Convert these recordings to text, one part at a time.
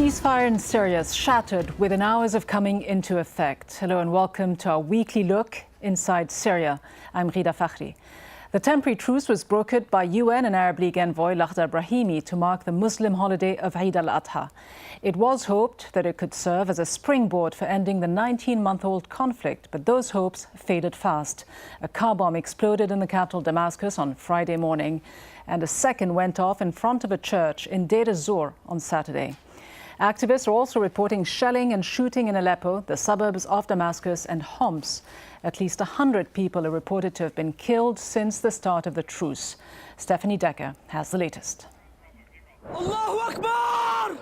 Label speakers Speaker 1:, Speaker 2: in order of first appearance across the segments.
Speaker 1: ceasefire in Syria is shattered within hours of coming into effect. Hello and welcome to our weekly look inside Syria. I'm Ghida Fakhry. The temporary truce was brokered by UN and Arab League envoy Lakhdar Brahimi to mark the Muslim holiday of Eid al-Adha. It was hoped that it could serve as a springboard for ending the 19-month-old conflict, but those hopes faded fast. A car bomb exploded in the capital Damascus on Friday morning, and a second went off in front of a church in Deir ez-Zor on Saturday. Activists are also reporting shelling and shooting in Aleppo, the suburbs of Damascus, and Homs. At least 100 people are reported to have been killed since the start of the truce. Stephanie Decker has the latest.
Speaker 2: Allahu Akbar!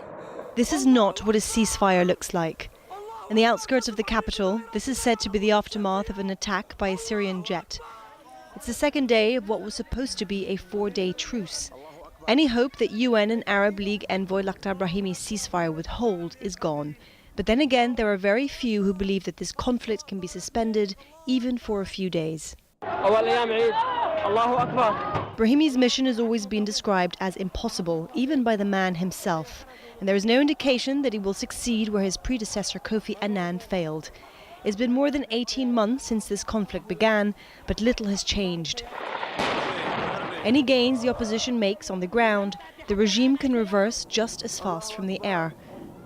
Speaker 3: This is not what a ceasefire looks like. In the outskirts of the capital, this is said to be the aftermath of an attack by a Syrian jet. It's the second day of what was supposed to be a 4-day truce. Any hope that UN and Arab League envoy Lakhdar Brahimi's ceasefire would hold is gone. But then again, there are very few who believe that this conflict can be suspended even for a few days. Brahimi's mission has always been described as impossible, even by the man himself. And there is no indication that he will succeed where his predecessor Kofi Annan failed. It's been more than 18 months since this conflict began, but little has changed. Any gains the opposition makes on the ground, the regime can reverse just as fast from the air.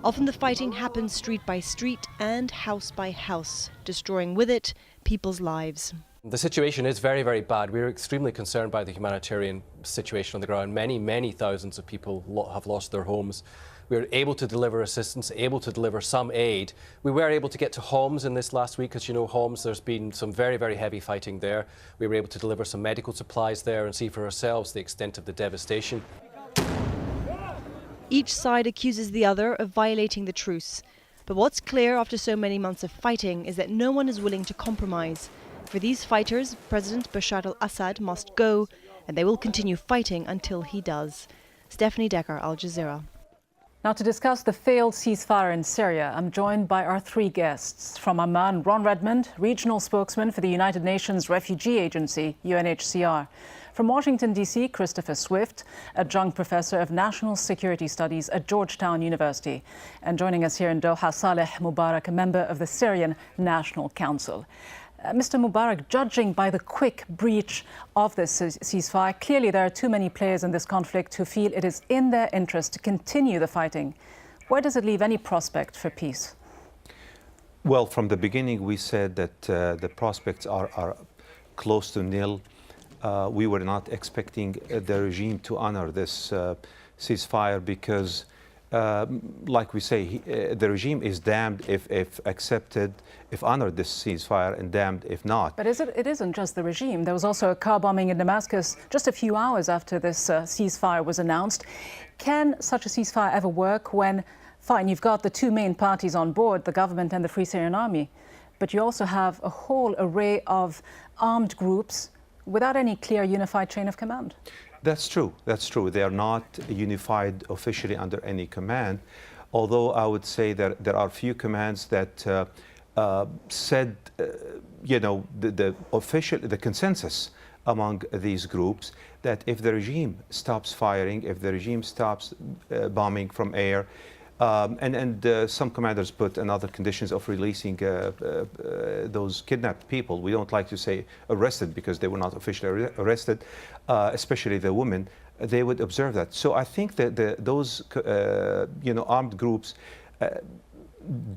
Speaker 3: Often the fighting happens street by street and house by house, destroying with it people's lives.
Speaker 4: The situation is very, very bad. We're extremely concerned by the humanitarian situation on the ground. Many thousands of people have lost their homes. We were able to deliver assistance, able to deliver some aid. We were able to get to Homs in this last week. As you know, Homs, there's been some very, very heavy fighting there. We were able to deliver some medical supplies there and see for ourselves the extent of the devastation.
Speaker 3: Each side accuses the other of violating the truce. But what's clear after so many months of fighting is that no one is willing to compromise. For these fighters, President Bashar al-Assad must go, and they will continue fighting until he does. Stephanie Decker, Al Jazeera.
Speaker 1: Now, to discuss the failed ceasefire in Syria, I'm joined by our three guests. From Amman, Ron Redmond, regional spokesman for the United Nations Refugee Agency, UNHCR. From Washington, D.C., Christopher Swift, adjunct professor of national security studies at Georgetown University. And joining us here in Doha, Saleh Mubarak, a member of the Syrian National Council. Mr. Mubarak, judging by the quick breach of this ceasefire, clearly there are too many players in this conflict who feel it is in their interest to continue the fighting. Where does it leave any prospect for peace?
Speaker 5: Well, from the beginning, we said that the prospects are close to nil. We were not expecting the regime to honor this ceasefire because, like we say, the regime is damned if accepted, if honored this ceasefire, and damned if not.
Speaker 1: But it isn't just the regime. There was also a car bombing in Damascus just a few hours after this ceasefire was announced. Can such a ceasefire ever work when, fine, you've got the two main parties on board, the government and the Free Syrian Army, but you also have a whole array of armed groups without any clear unified chain of command?
Speaker 5: That's true. That's true. They are not unified officially under any command, although I would say that there are few commands that said, the consensus among these groups that if the regime stops firing, if the regime stops bombing from air, and some commanders put another conditions of releasing those kidnapped people. We don't like to say arrested because they were not officially arrested, especially the women. They would observe that. So I think that those armed groups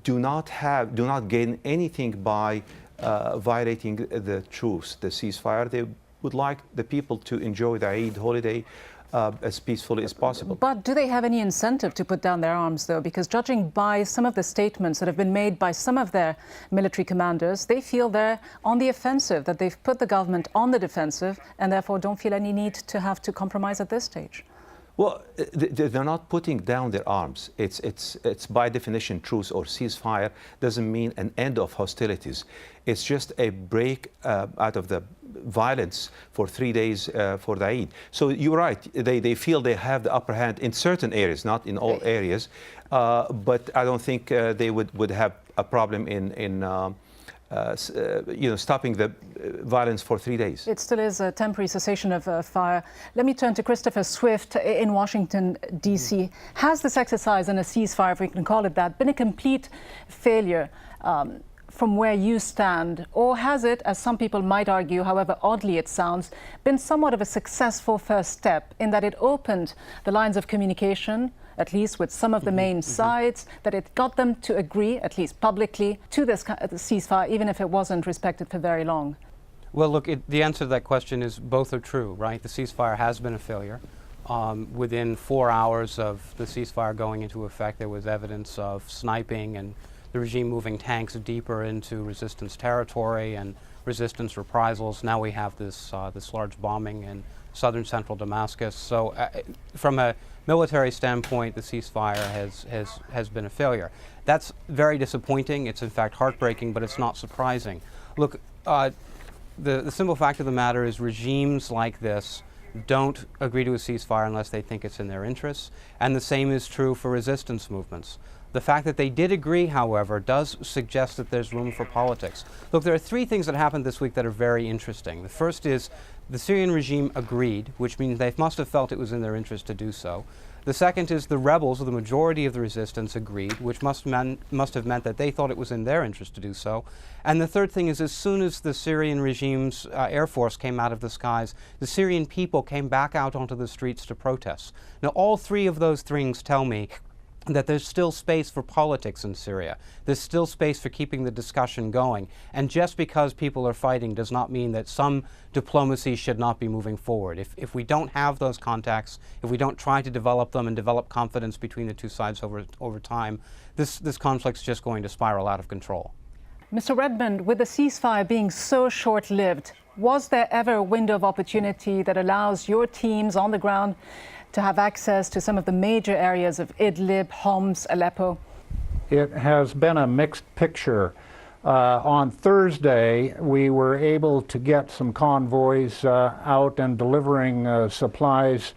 Speaker 5: do not gain anything by violating the truce, the ceasefire. They would like the people to enjoy the Eid holiday as peacefully as possible.
Speaker 1: But do they have any incentive to put down their arms, though? Because judging by some of the statements that have been made by some of their military commanders, they feel they're on the offensive, that they've put the government on the defensive and therefore don't feel any need to have to compromise at this stage.
Speaker 5: Well, they're not putting down their arms. It's by definition, truce or ceasefire doesn't mean an end of hostilities. It's just a break out of the violence for 3 days for the Eid. So you're right. They feel they have the upper hand in certain areas, not in all areas. But I don't think they would have a problem in stopping the violence for 3 days.
Speaker 1: It still is a temporary cessation of fire. Let me turn to Christopher Swift in Washington, D.C. Has this exercise in a ceasefire, if we can call it that, been a complete failure from where you stand? Or has it, as some people might argue, however oddly it sounds, been somewhat of a successful first step in that it opened the lines of communication, at least with some of the main sides, that it got them to agree, at least publicly, to this ceasefire, even if it wasn't respected for very long?
Speaker 6: Well, look, the answer to that question is both are true, right? The ceasefire has been a failure. Within 4 hours of the ceasefire going into effect, there was evidence of sniping and the regime moving tanks deeper into resistance territory and resistance reprisals. Now we have this large bombing in southern central Damascus. So from a military standpoint, the ceasefire has been a failure. That's very disappointing. It's in fact heartbreaking, but it's not surprising. Look, the simple fact of the matter is regimes like this don't agree to a ceasefire unless they think it's in their interests, and the same is true for resistance movements. The fact that they did agree, however, does suggest that there's room for politics. Look, there are 3 things that happened this week that are very interesting. The first is the Syrian regime agreed, which means they must have felt it was in their interest to do so. The second is the rebels, or the majority of the resistance, agreed, which must have meant that they thought it was in their interest to do so. And the third thing is, as soon as the Syrian regime's air force came out of the skies, the Syrian people came back out onto the streets to protest. Now, all 3 of those things tell me that there's still space for politics in Syria. There's still space for keeping the discussion going. And just because people are fighting does not mean that some diplomacy should not be moving forward. If we don't have those contacts, if we don't try to develop them and develop confidence between the 2 sides over time, this conflict's just going to spiral out of control.
Speaker 1: Mr. Redmond, with the ceasefire being so short-lived, was there ever a window of opportunity that allows your teams on the ground to have access to some of the major areas of Idlib, Homs, Aleppo?
Speaker 7: It has been a mixed picture. On Thursday, we were able to get some convoys out and delivering supplies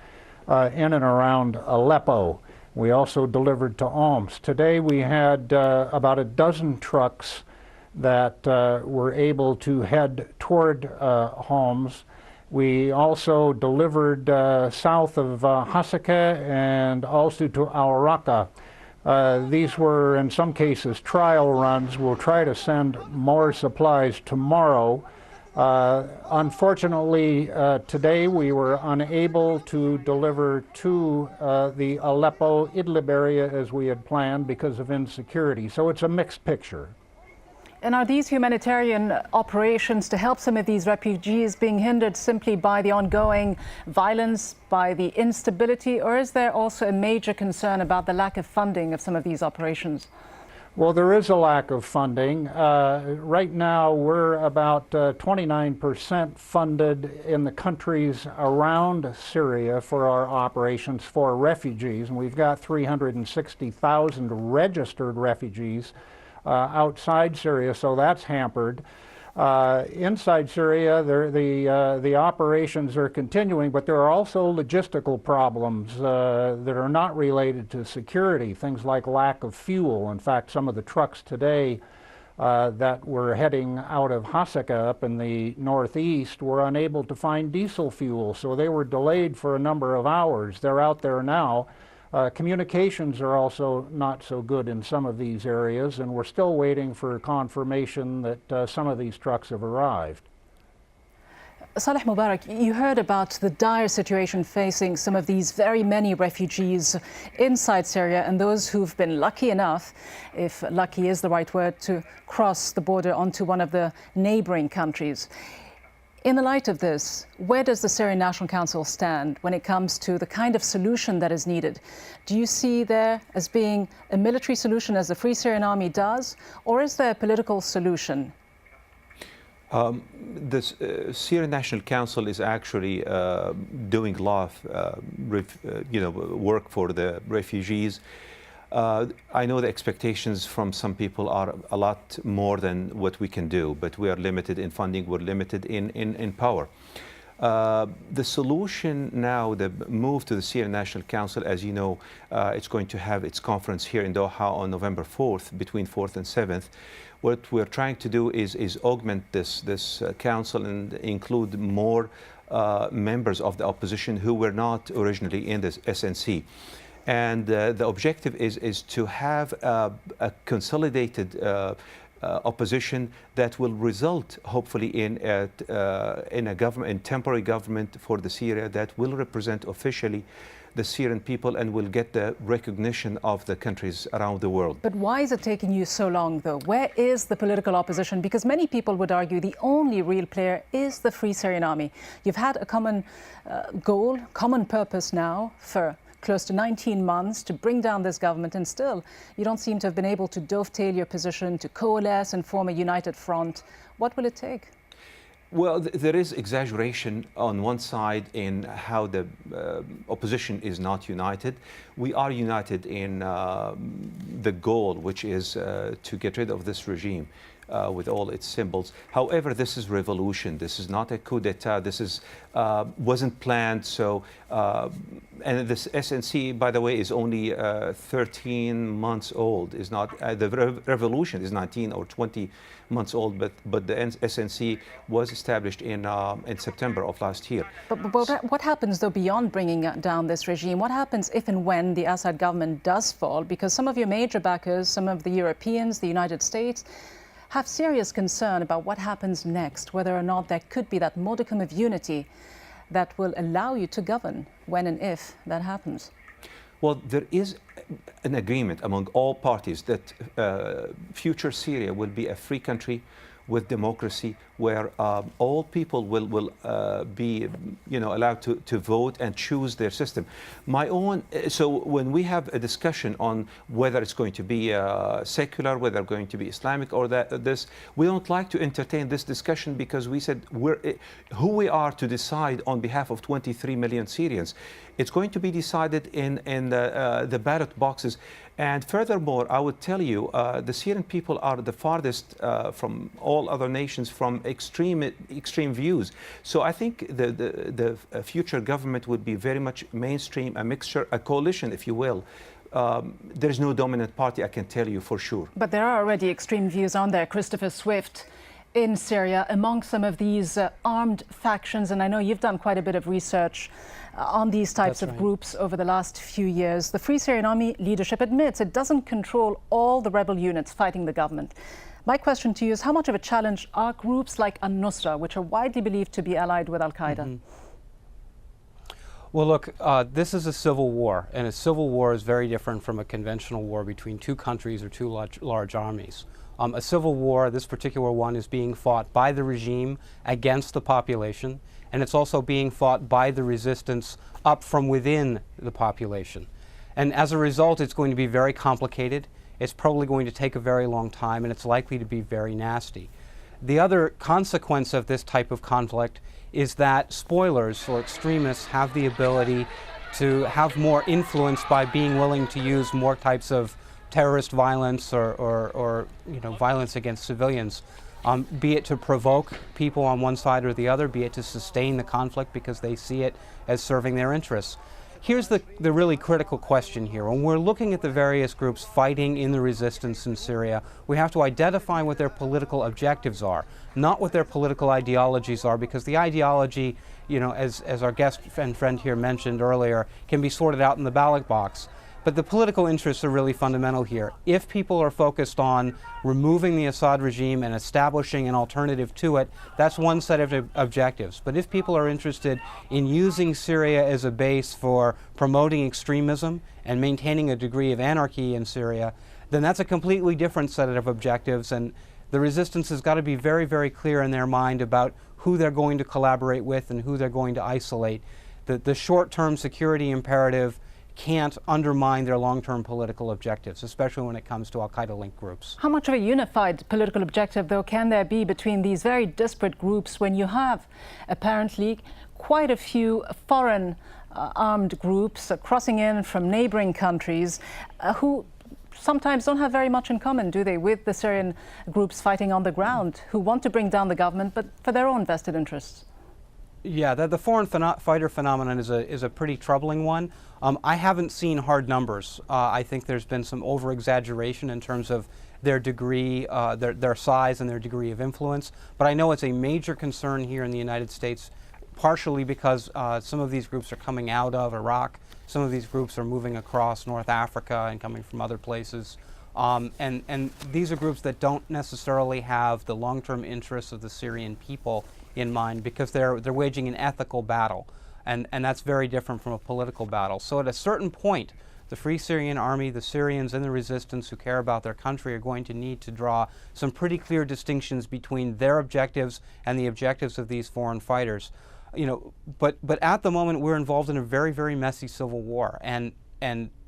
Speaker 7: in and around Aleppo. We also delivered to Homs. Today we had about a dozen trucks that were able to head toward Homs. We also delivered south of Hasaka and also to Al Raqqa. These were, in some cases, trial runs. We'll try to send more supplies tomorrow. Unfortunately, today we were unable to deliver to the Aleppo, Idlib area as we had planned because of insecurity. So it's a mixed picture.
Speaker 1: And are these humanitarian operations to help some of these refugees being hindered simply by the ongoing violence, by the instability, or is there also a major concern about the lack of funding of some of these operations?
Speaker 7: Well, there is a lack of funding. Right now, we're about 29% funded in the countries around Syria for our operations for refugees, and we've got 360,000 registered refugees outside Syria, so that's hampered. Inside Syria, the operations are continuing, but there are also logistical problems that are not related to security, things like lack of fuel. In fact, some of the trucks today that were heading out of Hasaka up in the northeast were unable to find diesel fuel, so they were delayed for a number of hours. They're out there now. Communications are also not so good in some of these areas, and we're still waiting for confirmation that some of these trucks have arrived.
Speaker 1: Saleh Mubarak, you heard about the dire situation facing some of these very many refugees inside Syria and those who've been lucky enough, if lucky is the right word, to cross the border onto one of the neighboring countries. In the light of this, where does the Syrian National Council stand when it comes to the kind of solution that is needed? Do you see there as being a military solution as the Free Syrian Army does, or is there a political solution?
Speaker 5: The Syrian National Council is actually doing a lot of work for the refugees. I know the expectations from some people are a lot more than what we can do, but we are limited in funding, we're limited in power. The solution now, the move to the Syrian National Council, as you know, it's going to have its conference here in Doha on November 4th, between 4th and 7th. What we're trying to do is augment this council and include more members of the opposition who were not originally in this SNC. And the objective is to have a consolidated opposition that will result, hopefully, in a government, in temporary government for the Syria that will represent officially the Syrian people and will get the recognition of the countries around the world.
Speaker 1: But why is it taking you so long, though? Where is the political opposition? Because many people would argue the only real player is the Free Syrian Army. You've had a common goal, common purpose now for close to 19 months to bring down this government, and still you don't seem to have been able to dovetail your position, to coalesce and form a united front. What will it take?
Speaker 5: Well, there is exaggeration on one side in how the opposition is not united. We are united in the goal, which is to get rid of this regime with all its symbols. However, this is revolution. This is not a coup d'etat. This is wasn't planned. So, and this SNC, by the way, is only 13 months old. Is not the revolution is 19 or 20 months old, but the SNC was established in September of last year.
Speaker 1: But what happens, though, beyond bringing down this regime? What happens if and when the Assad government does fall? Because some of your major backers, some of the Europeans, the United States, have serious concern about what happens next, whether or not there could be that modicum of unity that will allow you to govern when and if that happens.
Speaker 5: Well, there is an agreement among all parties that future Syria will be a free country with democracy, where all people will be, allowed to vote and choose their system. So when we have a discussion on whether it's going to be secular, whether it's going to be Islamic or this, we don't like to entertain this discussion because we said who we are to decide on behalf of 23 million Syrians. It's going to be decided in the ballot boxes. And furthermore, I would tell you, the Syrian people are the farthest from all other nations from extreme views. So I think the future government would be very much mainstream, a mixture, a coalition, if you will. There is no dominant party, I can tell you for sure.
Speaker 1: But there are already extreme views on there, Christopher Swift, in Syria, among some of these armed factions. And I know you've done quite a bit of research on these types of groups over the last few years. The Free Syrian Army leadership admits it doesn't control all the rebel units fighting the government. My question to you is, how much of a challenge are groups like Al-Nusra, which are widely believed to be allied with Al-Qaeda?
Speaker 6: Mm-hmm. Well, look, this is a civil war, and a civil war is very different from a conventional war between two countries or two large armies. A civil war, this particular one, is being fought by the regime against the population, and it's also being fought by the resistance up from within the population. And as a result, it's going to be very complicated. It's probably going to take a very long time, and it's likely to be very nasty. The other consequence of this type of conflict is that spoilers or extremists have the ability to have more influence by being willing to use more types of terrorist violence or violence against civilians, be it to provoke people on one side or the other, be it to sustain the conflict because they see it as serving their interests. Here's the really critical question here. When we're looking at the various groups fighting in the resistance in Syria, we have to identify what their political objectives are, not what their political ideologies are, because the ideology, as our guest and friend here mentioned earlier, can be sorted out in the ballot box. But the political interests are really fundamental here. If people are focused on removing the Assad regime and establishing an alternative to it, that's one set of objectives. But if people are interested in using Syria as a base for promoting extremism and maintaining a degree of anarchy in Syria, then that's a completely different set of objectives. And the resistance has got to be very, very clear in their mind about who they're going to collaborate with and who they're going to isolate. The short-term security imperative can't undermine their long-term political objectives, especially when it comes to Al-Qaeda-linked groups.
Speaker 1: How much of a unified political objective, though, can there be between these very disparate groups when you have apparently quite a few foreign armed groups crossing in from neighboring countries who sometimes don't have very much in common, do they, with the Syrian groups fighting on the ground who want to bring down the government but for their own vested interests?
Speaker 6: Yeah, the foreign fighter phenomenon is a pretty troubling one. I haven't seen hard numbers. I think there's been some over-exaggeration in terms of their degree, their size and their degree of influence. But I know it's a major concern here in the United States, partially because some of these groups are coming out of Iraq. Some of these groups are moving across North Africa and coming from other places. And these are groups that don't necessarily have the long-term interests of the Syrian people in mind, because they're waging an ethical battle, and that's very different from a political battle. So at a certain point, the Free Syrian Army, the Syrians and the resistance who care about their country are going to need to draw some pretty clear distinctions between their objectives and the objectives of these foreign fighters. You know, but at the moment we're involved in a very, very messy civil war, and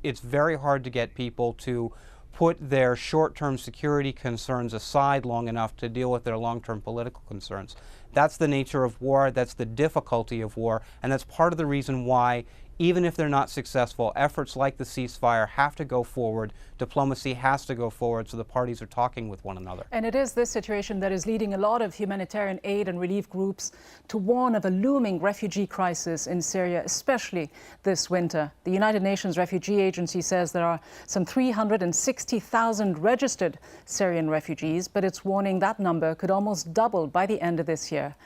Speaker 6: it's very hard to get people to put their short-term security concerns aside long enough to deal with their long-term political concerns. That's the nature of war, that's the difficulty of war, and that's part of the reason why, even if they're not successful, efforts like the ceasefire have to go forward, diplomacy has to go forward, so the parties are talking with one another.
Speaker 1: And it is this situation that is leading a lot of humanitarian aid and relief groups to warn of a looming refugee crisis in Syria, especially this winter. The United Nations Refugee Agency says there are some 360,000 registered Syrian refugees, but it's warning that number could almost double by the end of this year.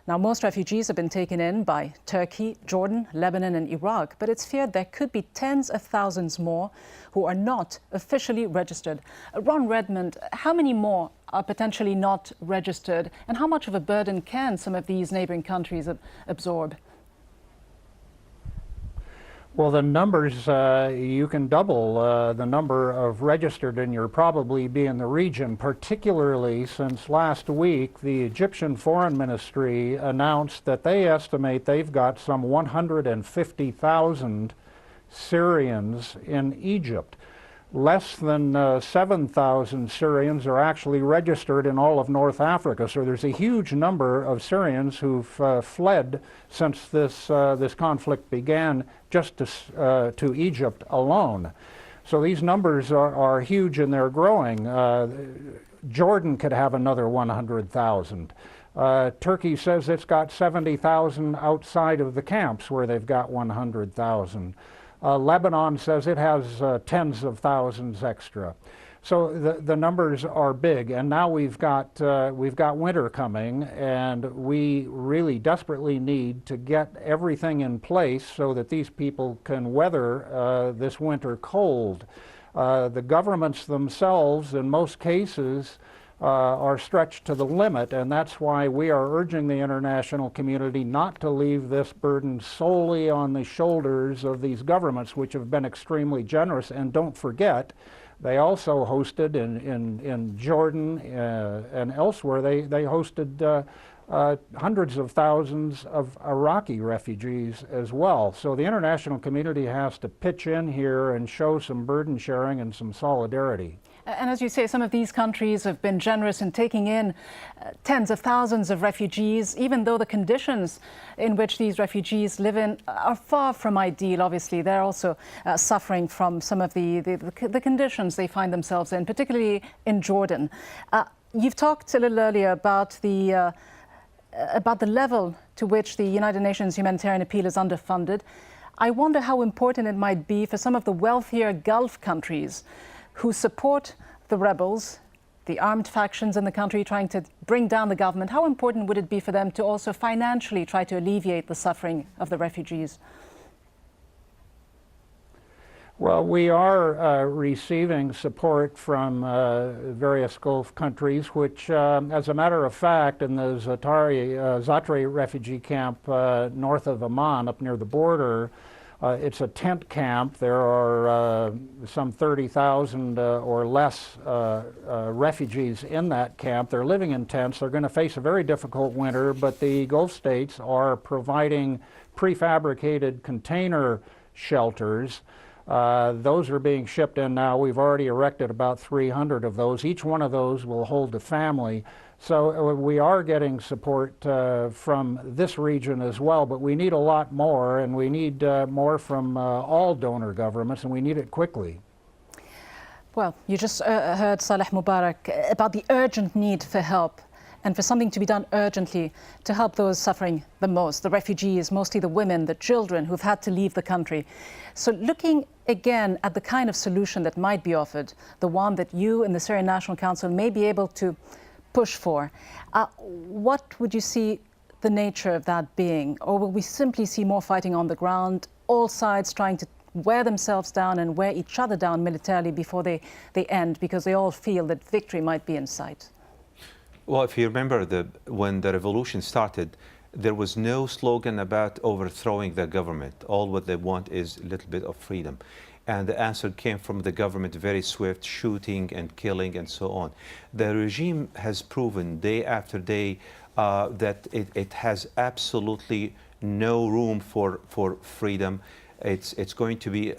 Speaker 1: Now, most refugees have been taken in by Turkey, Jordan, Lebanon and Iraq, but it's feared there could be tens of thousands more who are not officially registered. Ron Redmond, how many more are potentially not registered, and how much of a burden can some of these neighboring countries absorb?
Speaker 7: Well, the numbers, you can double the number of registered, and you'll probably be in the region, particularly since last week the Egyptian Foreign Ministry announced that they estimate they've got some 150,000 Syrians in Egypt. Less than 7,000 Syrians are actually registered in all of North Africa. So there's a huge number of Syrians who've fled since this conflict began, just to Egypt alone. So these numbers are huge, and they're growing. Jordan could have another 100,000. Turkey says it's got 70,000 outside of the camps, where they've got 100,000. Lebanon says it has tens of thousands extra. So the numbers are big, and now we've got winter coming, and we really desperately need to get everything in place so that these people can weather this winter cold. The governments themselves, in most cases, are stretched to the limit, and that's why we are urging the international community not to leave this burden solely on the shoulders of these governments, which have been extremely generous. And don't forget, they also hosted in Jordan and elsewhere, they hosted hundreds of thousands of Iraqi refugees as well. So the international community has to pitch in here and show some burden sharing and some solidarity.
Speaker 1: And as you say, some of these countries have been generous in taking in tens of thousands of refugees, even though the conditions in which these refugees live in are far from ideal. Obviously, they're also suffering from some of the conditions they find themselves in, particularly in Jordan. You've talked a little earlier about the level to which the United Nations humanitarian appeal is underfunded. I wonder how important it might be for some of the wealthier Gulf countries who support the rebels, the armed factions in the country trying to bring down the government. How important would it be for them to also financially try to alleviate the suffering of the refugees?
Speaker 7: Well, we are receiving support from various Gulf countries, which, as a matter of fact, in the Zatre refugee camp north of Amman, up near the border, it's a tent camp. There are some 30,000 or less refugees in that camp. They're living in tents. They're going to face a very difficult winter, but the Gulf states are providing prefabricated container shelters. Those are being shipped in now. We've already erected about 300 of those. Each one of those will hold a family. So we are getting support from this region as well, but we need a lot more, and we need more from all donor governments, and we need it quickly. Well,
Speaker 1: you just heard Saleh Mubarak about the urgent need for help. and for something to be done urgently to help those suffering the most, the refugees, mostly the women, the children who've had to leave the country. So looking again at the kind of solution that might be offered, the one that you and the Syrian National Council may be able to push for, what would you see the nature of that being? Or will we simply see more fighting on the ground, all sides trying to wear themselves down and wear each other down militarily before they end, because they all feel that victory might be in sight?
Speaker 5: Well, if you remember, when the revolution started, there was no slogan about overthrowing the government. All what they want is a little bit of freedom. And the answer came from the government, very swift, shooting and killing and so on. The regime has proven day after day that it has absolutely no room for freedom. It's going to be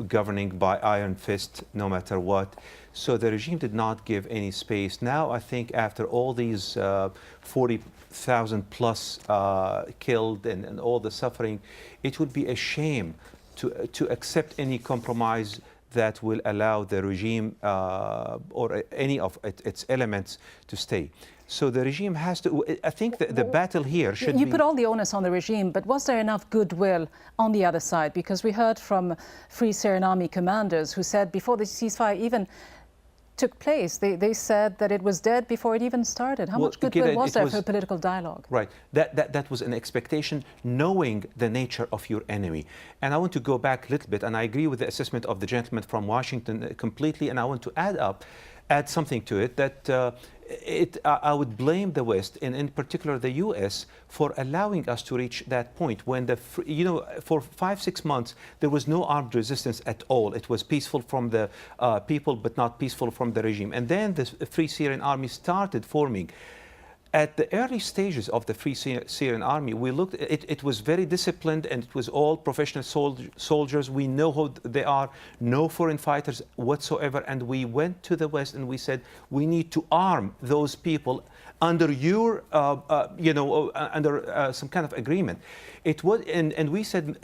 Speaker 5: governing by iron fist no matter what. So the regime did not give any space. Now I think after all these 40,000 plus killed and all the suffering, it would be a shame to accept any compromise that will allow the regime or any of its elements to stay. So the regime has to, I think the battle here should be...
Speaker 1: You put all the onus on the regime, but was there enough goodwill on the other side? Because we heard from Free Syrian Army commanders who said before the ceasefire even took place, they said that it was dead before it even started. How much goodwill was there for political dialogue?
Speaker 5: Right. That was an expectation, knowing the nature of your enemy. And I want to go back a little bit, and I agree with the assessment of the gentleman from Washington completely, and I want to add something to it, that I would blame the West, and in particular the US, for allowing us to reach that point when for 5-6 months there was no armed resistance at all. It was peaceful from the people, but not peaceful from the regime. And then the Free Syrian Army started forming. At the early stages of the Free Syrian Army, we looked, it was very disciplined, and it was all professional soldiers. We know who they are, no foreign fighters whatsoever. And we went to the West and we said, we need to arm those people under your, under some kind of agreement. It was, and we said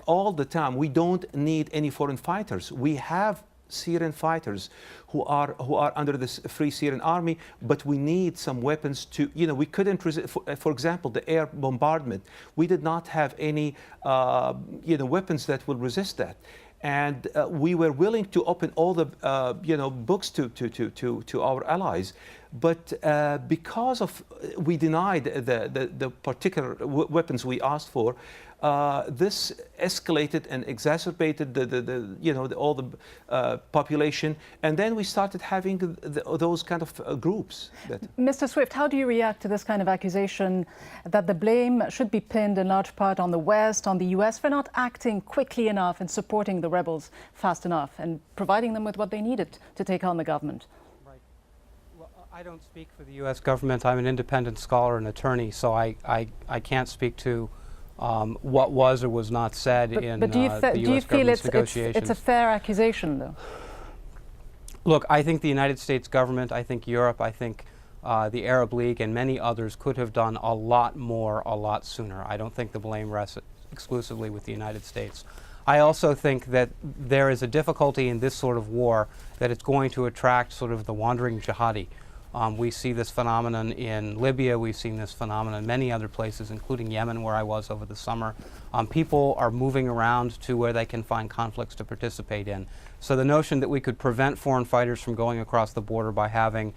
Speaker 5: all the time, we don't need any foreign fighters. We have Syrian fighters who are under this Free Syrian Army, but we need some weapons to, we couldn't resist, for example, the air bombardment. We did not have any, weapons that will resist that. And we were willing to open all the, books to our allies. But because of, we denied the particular weapons we asked for, this escalated and exacerbated all the population, and then we started having those kind of groups.
Speaker 1: Mr. Swift, how do you react to this kind of accusation that the blame should be pinned in large part on the West, on the US, for not acting quickly enough and supporting the rebels fast enough and providing them with what they needed to take on the government?
Speaker 6: Right. Well, I don't speak for the US government. I'm an independent scholar and attorney, so I can't speak to what was or was not said in the US government's negotiations.
Speaker 1: It's a fair accusation, though?
Speaker 6: Look, I think the United States government, I think Europe, I think the Arab League and many others could have done a lot more, a lot sooner. I don't think the blame rests exclusively with the United States. I also think that there is a difficulty in this sort of war that it's going to attract sort of the wandering jihadi. We see this phenomenon in Libya. We've seen this phenomenon in many other places, including Yemen, where I was over the summer. People are moving around to where they can find conflicts to participate in. So the notion that we could prevent foreign fighters from going across the border by having,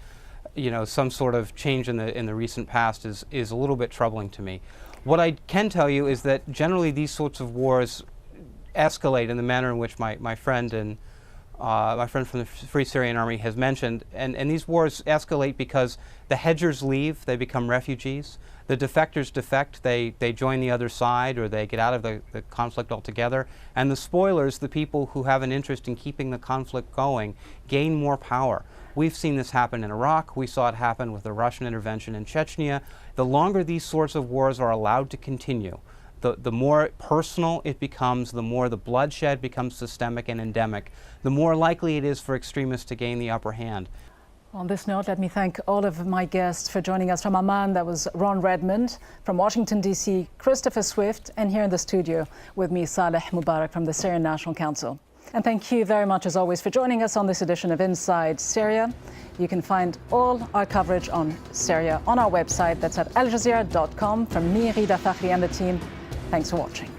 Speaker 6: some sort of change in the recent past is a little bit troubling to me. What I can tell you is that generally these sorts of wars escalate in the manner in which my friend from the Free Syrian Army has mentioned, and these wars escalate because the hedgers leave, they become refugees. The defectors defect, they join the other side, or they get out of the conflict altogether. And the spoilers, the people who have an interest in keeping the conflict going, gain more power. We've seen this happen in Iraq. We saw it happen with the Russian intervention in Chechnya. The longer these sorts of wars are allowed to continue, the more personal it becomes, the more the bloodshed becomes systemic and endemic, the more likely it is for extremists to gain the upper hand.
Speaker 1: On this note, let me thank all of my guests for joining us. From Amman, that was Ron Redmond. From Washington, D.C., Christopher Swift. And here in the studio with me, Saleh Mubarak from the Syrian National Council. And thank you very much, as always, for joining us on this edition of Inside Syria. You can find all our coverage on Syria on our website. That's at aljazeera.com. From me, Ghida Fakhry, and the team, thanks for watching.